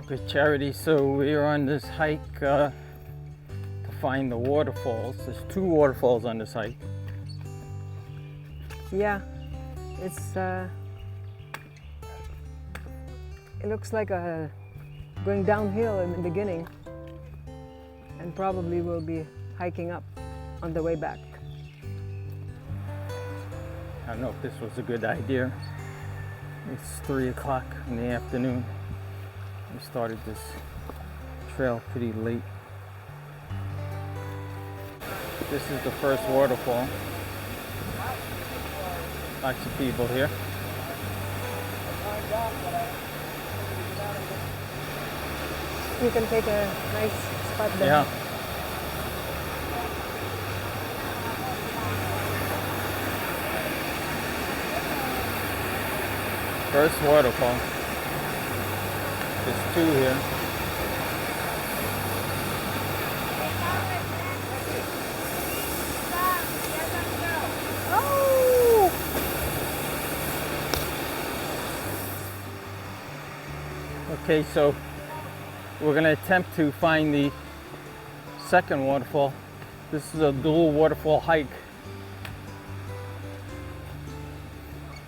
Okay, Charity, so we're on this hike to find the waterfalls. There's 2 waterfalls on this hike. Yeah, it looks like going downhill in the beginning, and probably we'll be hiking up on the way back. I don't know if this was a good idea. It's 3 o'clock in the afternoon. We started this trail pretty late. This is the first waterfall. Lots of people here. You can take a nice spot there. Yeah. First waterfall. There's 2 here. Oh! Okay, so we're going to attempt to find the second waterfall. This is a dual waterfall hike.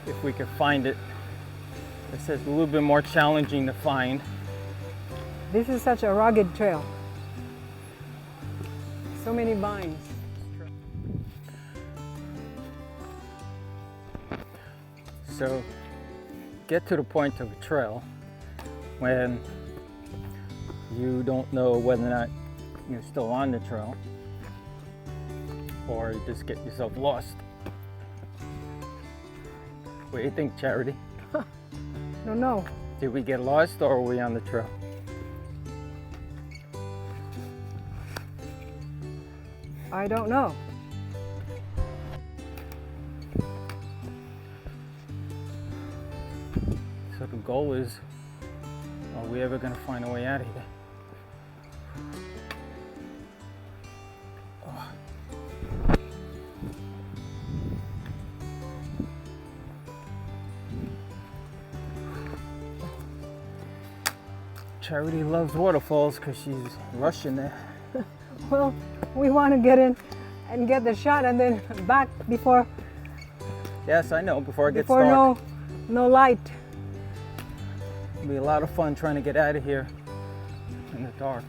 If we can find it. It says a little bit more challenging to find. This is such a rugged trail. So many vines. So get to the point of a trail when you don't know whether or not you're still on the trail or you just get yourself lost. What do you think, Charity? No. Did we get lost or are we on the trail? I don't know. So the goal is, are we ever going to find a way out of here? Oh. Charity loves waterfalls because she's rushing there. Well, we want to get in and get the shot and then back before Yes, I know, before it gets dark. no light. It'll be a lot of fun trying to get out of here in the dark.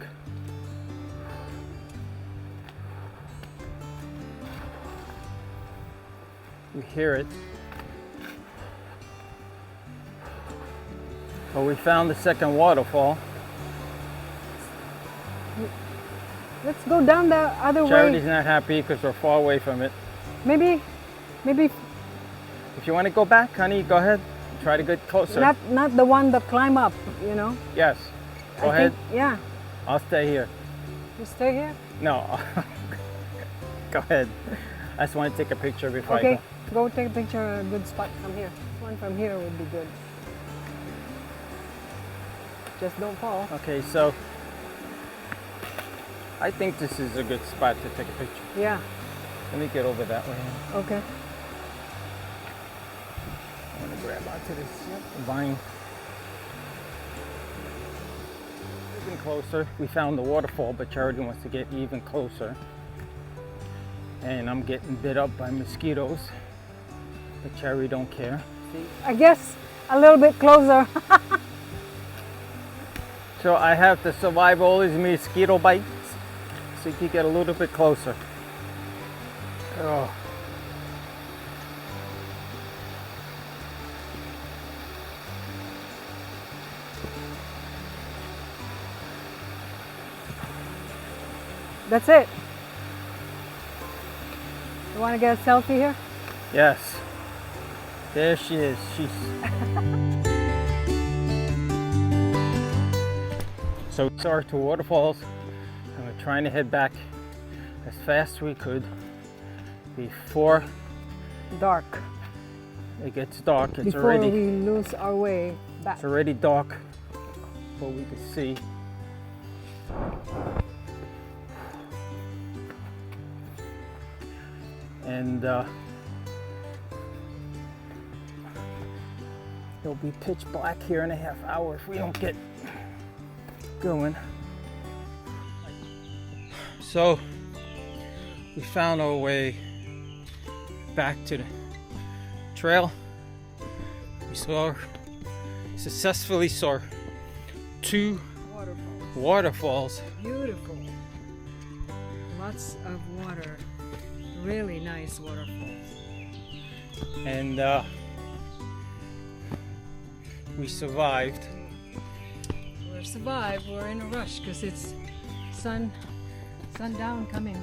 We hear it. Well, we found the second waterfall. Let's go down the other Charity's way. not happy because we're far away from it. Maybe If you want to go back, honey, go ahead. Try to get closer. not the one that climb up, you know. Yes. Go I ahead. think, yeah. I'll stay here. You stay here. No. Go ahead. I just want to take a picture before I Okay. go. Go take a picture. A good spot from here. One from here would be good. Just don't fall. Okay, so I think this is a good spot to take a picture. Yeah. Let me get over that way. Okay. I want to grab onto this vine. Even closer. We found the waterfall, but Charity wants to get even closer. And I'm getting bit up by mosquitoes, but Charity don't care. See? I guess a little bit closer. So I have to survive all these mosquito bites, so you can get a little bit closer. Oh. That's it. You want to get a selfie here? Yes. There she is. She's. So we saw our 2 waterfalls, and we're trying to head back as fast as we could before Dark. it gets dark. It's Before already we lose our way back. it's already dark, but we can see. And it'll be pitch black here in a half hour if we don't get going. So we found our way back to the trail. We successfully saw 2 waterfalls. Beautiful. Lots of water. Really nice waterfalls. And we survived. We're survived. We're in a rush because it's sundown coming.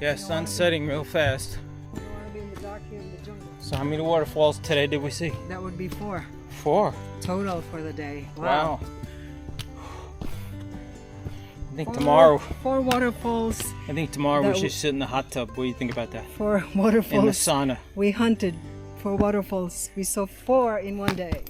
Yeah, sun's setting real fast. We don't want to be in the dark here in the jungle. So how many waterfalls today did we see? That would be 4 4. total for the day. Wow. I think tomorrow. 4 waterfalls. I think tomorrow we should sit in the hot tub. What do you think about that? 4 waterfalls. In the sauna. We hunted for waterfalls. We saw 4 in one day.